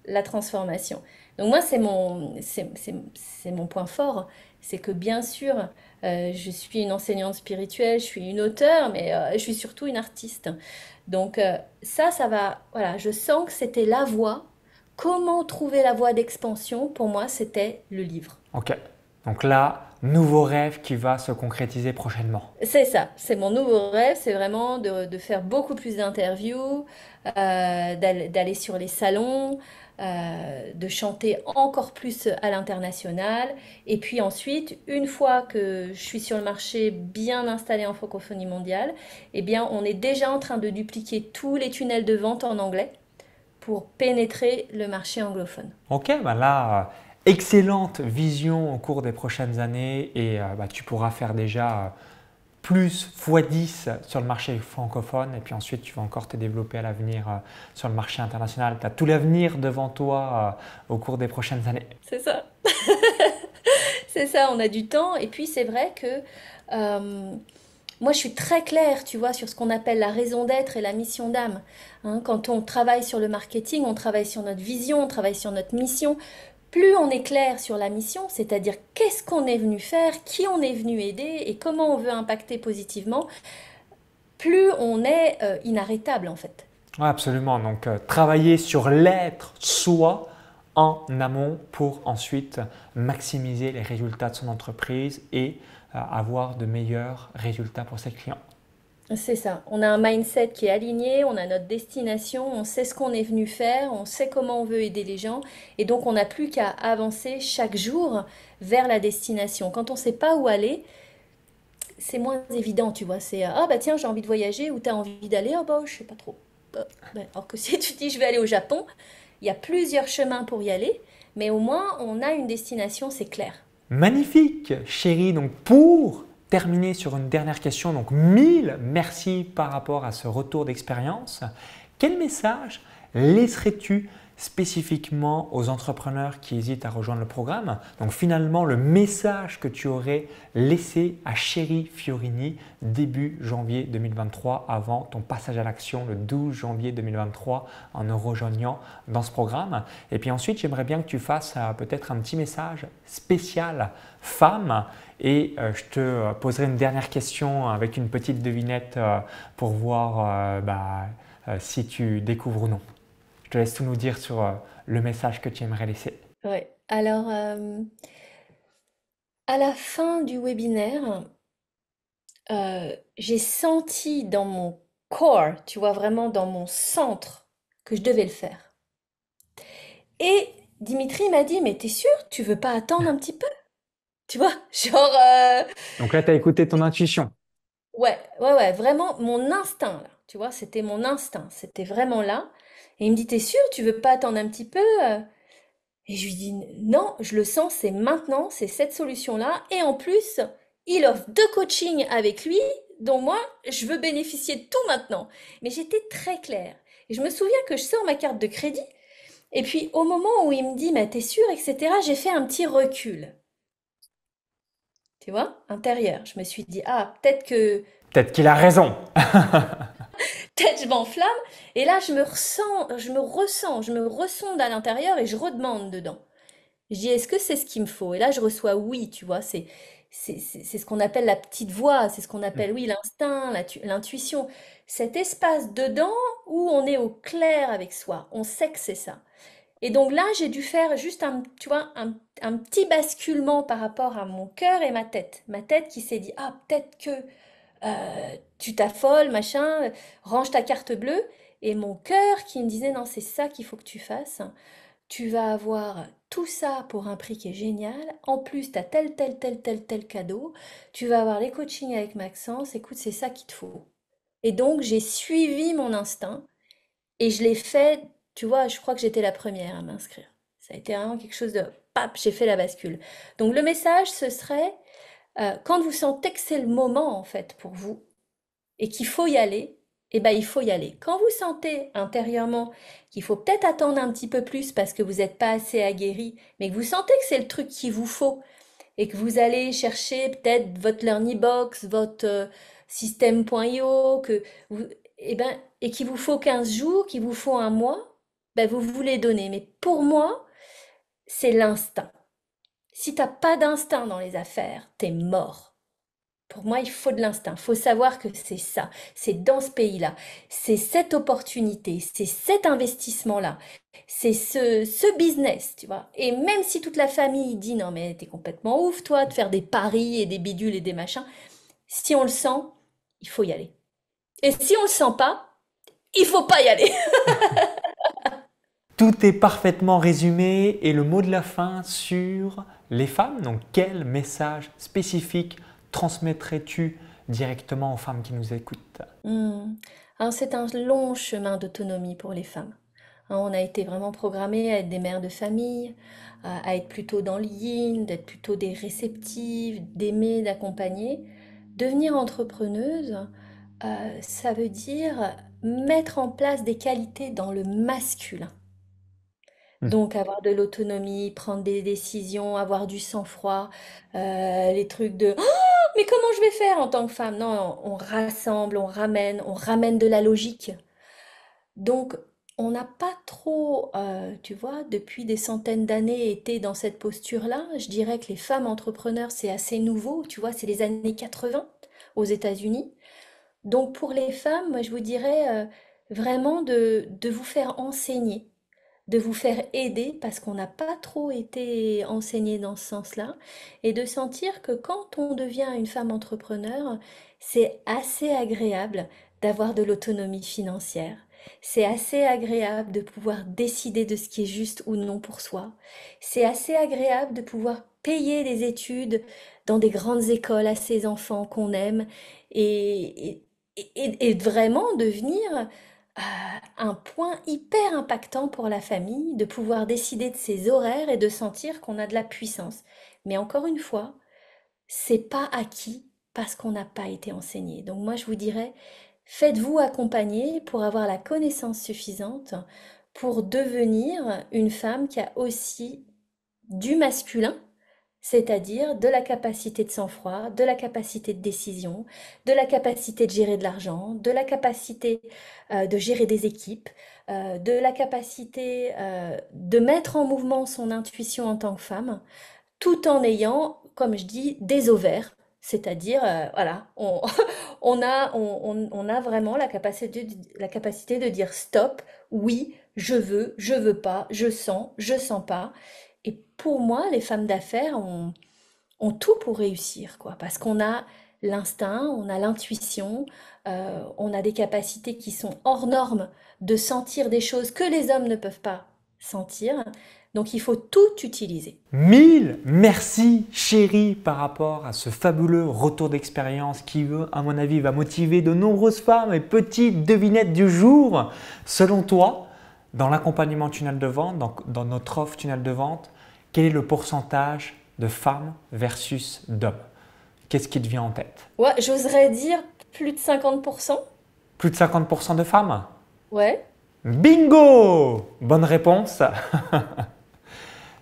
la transformation. Donc moi, c'est mon point fort. C'est que bien sûr, je suis une enseignante spirituelle, je suis une auteure, mais je suis surtout une artiste. Donc ça va, voilà, je sens que c'était la voie. Comment trouver la voie d'expansion? Pour moi, c'était le livre. Ok. Donc là, nouveau rêve qui va se concrétiser prochainement. C'est ça, c'est mon nouveau rêve, c'est vraiment de faire beaucoup plus d'interviews, d'aller sur les salons, de chanter encore plus à l'international. Et puis ensuite, une fois que je suis sur le marché bien installé en francophonie mondiale, eh bien, on est déjà en train de dupliquer tous les tunnels de vente en anglais pour pénétrer le marché anglophone. Ok, bah là, excellente vision au cours des prochaines années et bah, tu pourras faire déjà plus x10 sur le marché francophone et puis ensuite tu vas encore te développer à l'avenir sur le marché international. Tu as tout l'avenir devant toi au cours des prochaines années. C'est ça. C'est ça, on a du temps. Et puis c'est vrai que moi je suis très claire, tu vois, sur ce qu'on appelle la raison d'être et la mission d'âme. Hein, quand on travaille sur le marketing, on travaille sur notre vision, on travaille sur notre mission. Plus on est clair sur la mission, c'est-à-dire qu'est-ce qu'on est venu faire, qui on est venu aider et comment on veut impacter positivement, plus on est inarrêtable en fait. Ouais, absolument. Donc, travailler sur l'être soi en amont pour ensuite maximiser les résultats de son entreprise et avoir de meilleurs résultats pour ses clients. C'est ça. On a un mindset qui est aligné, on a notre destination, on sait ce qu'on est venu faire, on sait comment on veut aider les gens. Et donc, on n'a plus qu'à avancer chaque jour vers la destination. Quand on ne sait pas où aller, c'est moins évident, tu vois. C'est ah bah tiens, j'ai envie de voyager ou tu as envie d'aller, ah bah je sais pas trop. Alors que si tu dis je vais aller au Japon, il y a plusieurs chemins pour y aller, mais au moins on a une destination, c'est clair. Magnifique, chérie. Donc, pour terminer sur une dernière question, donc 1000 merci par rapport à ce retour d'expérience. Quel message laisserais-tu spécifiquement aux entrepreneurs qui hésitent à rejoindre le programme? Donc finalement, le message que tu aurais laissé à Chérie Fiorini début janvier 2023 avant ton passage à l'action le 12 janvier 2023 en nous rejoignant dans ce programme. Et puis ensuite, j'aimerais bien que tu fasses peut-être un petit message spécial femme et je te poserai une dernière question avec une petite devinette pour voir si tu découvres ou non. Je te laisse tout nous dire sur le message que tu aimerais laisser. Ouais. Alors, à la fin du webinaire, j'ai senti dans mon corps, tu vois, vraiment dans mon centre, que je devais le faire. Et Dimitri m'a dit, mais t'es sûr, tu veux pas attendre un petit peu? Tu vois, genre, Donc là, tu as écouté ton intuition. ouais, ouais, ouais, vraiment mon instinct, là, tu vois, c'était mon instinct, c'était vraiment là. Et il me dit, t'es sûr, tu veux pas attendre un petit peu? Et je lui dis, non, je le sens, c'est maintenant, c'est cette solution-là. Et en plus, il offre deux coachings avec lui, dont moi, je veux bénéficier de tout maintenant. Mais j'étais très claire. Et je me souviens que je sors ma carte de crédit. Et puis, au moment où il me dit, mais t'es sûr, etc., j'ai fait un petit recul. Tu vois, intérieur. Je me suis dit, ah, Peut-être qu'il a raison. peut-être je m'enflamme. Et là, je me ressonde à l'intérieur et je redemande dedans. Je dis, est-ce que c'est ce qu'il me faut? Et là, je reçois oui, tu vois, c'est ce qu'on appelle la petite voix, c'est ce qu'on appelle, oui, l'instinct, l'intuition. Cet espace dedans où on est au clair avec soi, on sait que c'est ça. Et donc là, j'ai dû faire juste tu vois, un petit basculement par rapport à mon cœur et ma tête. Ma tête qui s'est dit, ah, peut-être que tu t'affoles, machin, range ta carte bleue. Et mon cœur qui me disait, non, c'est ça qu'il faut que tu fasses. Tu vas avoir tout ça pour un prix qui est génial. En plus, tu as tel cadeau. Tu vas avoir les coachings avec Maxence. Écoute, c'est ça qu'il te faut. Et donc, j'ai suivi mon instinct et je l'ai fait. Tu vois, je crois que j'étais la première à m'inscrire. Ça a été vraiment quelque chose de... Pap, j'ai fait la bascule. Donc, le message, ce serait, quand vous sentez que c'est le moment, en fait, pour vous, et qu'il faut y aller, eh ben, il faut y aller. Quand vous sentez intérieurement qu'il faut peut-être attendre un petit peu plus parce que vous n'êtes pas assez aguerri, mais que vous sentez que c'est le truc qu'il vous faut et que vous allez chercher peut-être votre Learning Box, votre système.io, eh ben, et qu'il vous faut 15 jours, qu'il vous faut un mois, ben, vous vous les donnez. Mais pour moi, c'est l'instinct. Si t'as pas d'instinct dans les affaires, t'es mort. Pour moi, il faut de l'instinct. Il faut savoir que c'est ça, c'est dans ce pays-là, c'est cette opportunité, c'est cet investissement-là, c'est ce business, tu vois. Et même si toute la famille dit non mais t'es complètement ouf, toi, de faire des paris et des bidules et des machins, si on le sent, il faut y aller. Et si on le sent pas, il faut pas y aller. Tout est parfaitement résumé et le mot de la fin sur les femmes. Donc, quel message spécifique transmettrais-tu directement aux femmes qui nous écoutent? Hmm. Alors, c'est un long chemin d'autonomie pour les femmes. Hein, on a été vraiment programmés à être des mères de famille, à être plutôt dans le yin, d'être plutôt des réceptives, d'aimer, d'accompagner. Devenir entrepreneuse, ça veut dire mettre en place des qualités dans le masculin. Hmm. Donc avoir de l'autonomie, prendre des décisions, avoir du sang-froid, les trucs de mais comment je vais faire en tant que femme? Non, on rassemble, on ramène de la logique. Donc, on n'a pas trop, tu vois, depuis des centaines d'années été dans cette posture-là. Je dirais que les femmes entrepreneurs, c'est assez nouveau, tu vois, c'est les années 80 aux États-Unis. Donc, pour les femmes, moi, je vous dirais vraiment de vous faire enseigner, de vous faire aider, parce qu'on n'a pas trop été enseigné dans ce sens-là, et de sentir que quand on devient une femme entrepreneur, c'est assez agréable d'avoir de l'autonomie financière. C'est assez agréable de pouvoir décider de ce qui est juste ou non pour soi. C'est assez agréable de pouvoir payer des études dans des grandes écoles à ses enfants qu'on aime et vraiment devenir un point hyper impactant pour la famille de pouvoir décider de ses horaires et de sentir qu'on a de la puissance. Mais encore une fois, c'est pas acquis parce qu'on n'a pas été enseigné. Donc moi, je vous dirais, faites-vous accompagner pour avoir la connaissance suffisante pour devenir une femme qui a aussi du masculin, c'est-à-dire de la capacité de sang-froid, de la capacité de décision, de la capacité de gérer de l'argent, de la capacité de gérer des équipes, de la capacité de mettre en mouvement son intuition en tant que femme, tout en ayant, comme je dis, des ovaires. C'est-à-dire, voilà, on a vraiment la capacité de dire stop, oui, je veux pas, je sens pas. Et pour moi, les femmes d'affaires ont tout pour réussir, quoi, parce qu'on a l'instinct, on a l'intuition, on a des capacités qui sont hors normes de sentir des choses que les hommes ne peuvent pas sentir. Donc il faut tout utiliser. Mille merci chérie par rapport à ce fabuleux retour d'expérience qui, à mon avis, va motiver de nombreuses femmes. Et petite devinette du jour, selon toi, dans l'accompagnement tunnel de vente, dans notre offre tunnel de vente, quel est le pourcentage de femmes versus d'hommes? Qu'est-ce qui te vient en tête? Ouais, j'oserais dire plus de 50%. Plus de 50% de femmes? Ouais. Bingo! Bonne réponse.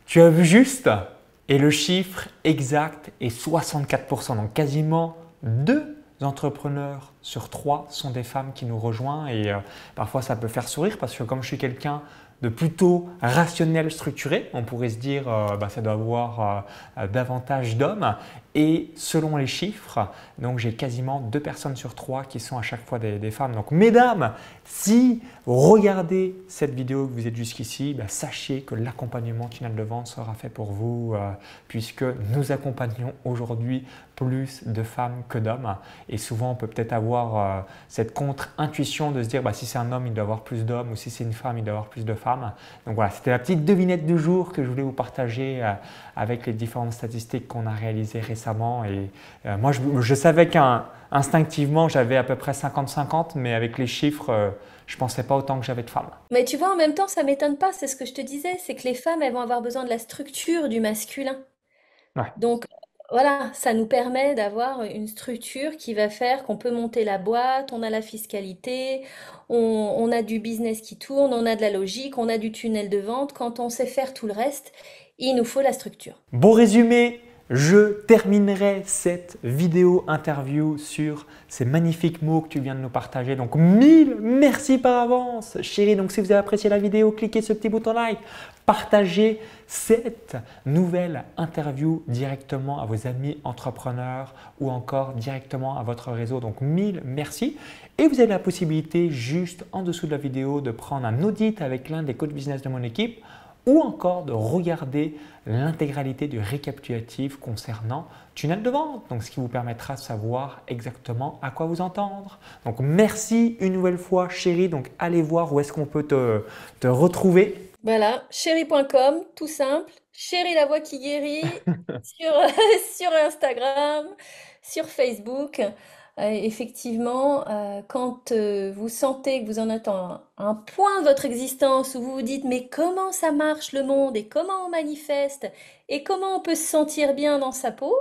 Tu as vu juste et le chiffre exact est 64%. Donc quasiment 2 entrepreneurs sur 3 sont des femmes qui nous rejoignent et parfois ça peut faire sourire parce que comme je suis quelqu'un de plutôt rationnel, structuré, on pourrait se dire ça doit avoir davantage d'hommes. Et selon les chiffres, donc j'ai quasiment 2 personnes sur 3 qui sont à chaque fois des femmes. Donc mesdames, si vous regardez cette vidéo, que vous êtes jusqu'ici, sachez que l'accompagnement tunnel de vente sera fait pour vous puisque nous accompagnons aujourd'hui plus de femmes que d'hommes. Et souvent, on peut peut-être avoir cette contre-intuition de se dire si c'est un homme, il doit avoir plus d'hommes ou si c'est une femme, il doit avoir plus de femmes. Donc voilà, c'était la petite devinette du jour que je voulais vous partager avec les différentes statistiques qu'on a réalisées récemment. Et moi, je savais qu'instinctivement, j'avais à peu près 50-50, mais avec les chiffres, je ne pensais pas autant que j'avais de femmes. Mais tu vois, en même temps, ça m'étonne pas, c'est ce que je te disais, c'est que les femmes, elles vont avoir besoin de la structure du masculin. Ouais. Donc voilà, ça nous permet d'avoir une structure qui va faire qu'on peut monter la boîte, on a la fiscalité, on a du business qui tourne, on a de la logique, on a du tunnel de vente. Quand on sait faire tout le reste, il nous faut la structure. Bon résumé, je terminerai cette vidéo interview sur ces magnifiques mots que tu viens de nous partager. Donc, 1000 merci par avance, chérie. Donc, si vous avez apprécié la vidéo, cliquez ce petit bouton like, partagez cette nouvelle interview directement à vos amis entrepreneurs ou encore directement à votre réseau. Donc, 1000 merci. Et vous avez la possibilité juste en dessous de la vidéo de prendre un audit avec l'un des coachs business de mon équipe ou encore de regarder l'intégralité du récapitulatif concernant tunnel de vente, donc ce qui vous permettra de savoir exactement à quoi vous entendre. Donc merci une nouvelle fois chérie, donc allez voir où est-ce qu'on peut te retrouver. Voilà, chérie.com, tout simple. Chérie la voix qui guérit sur, sur Instagram, sur Facebook. Effectivement, quand vous sentez que vous en êtes à un point de votre existence où vous vous dites mais comment ça marche le monde et comment on manifeste et comment on peut se sentir bien dans sa peau,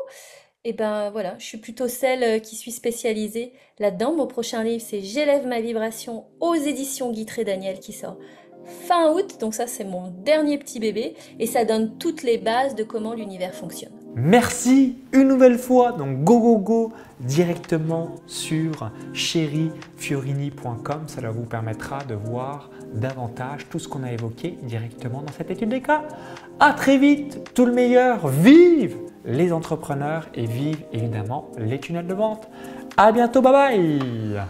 et ben voilà, je suis plutôt celle qui suis spécialisée là-dedans. Mon prochain livre, c'est J'élève ma vibration aux éditions Guitry Daniel qui sort fin août. Donc ça, c'est mon dernier petit bébé et ça donne toutes les bases de comment l'univers fonctionne. Merci une nouvelle fois. Donc go directement sur cherifiorini.com. Cela vous permettra de voir davantage tout ce qu'on a évoqué directement dans cette étude des cas. À très vite, tout le meilleur. Vive les entrepreneurs et vive évidemment les tunnels de vente. À bientôt, bye bye.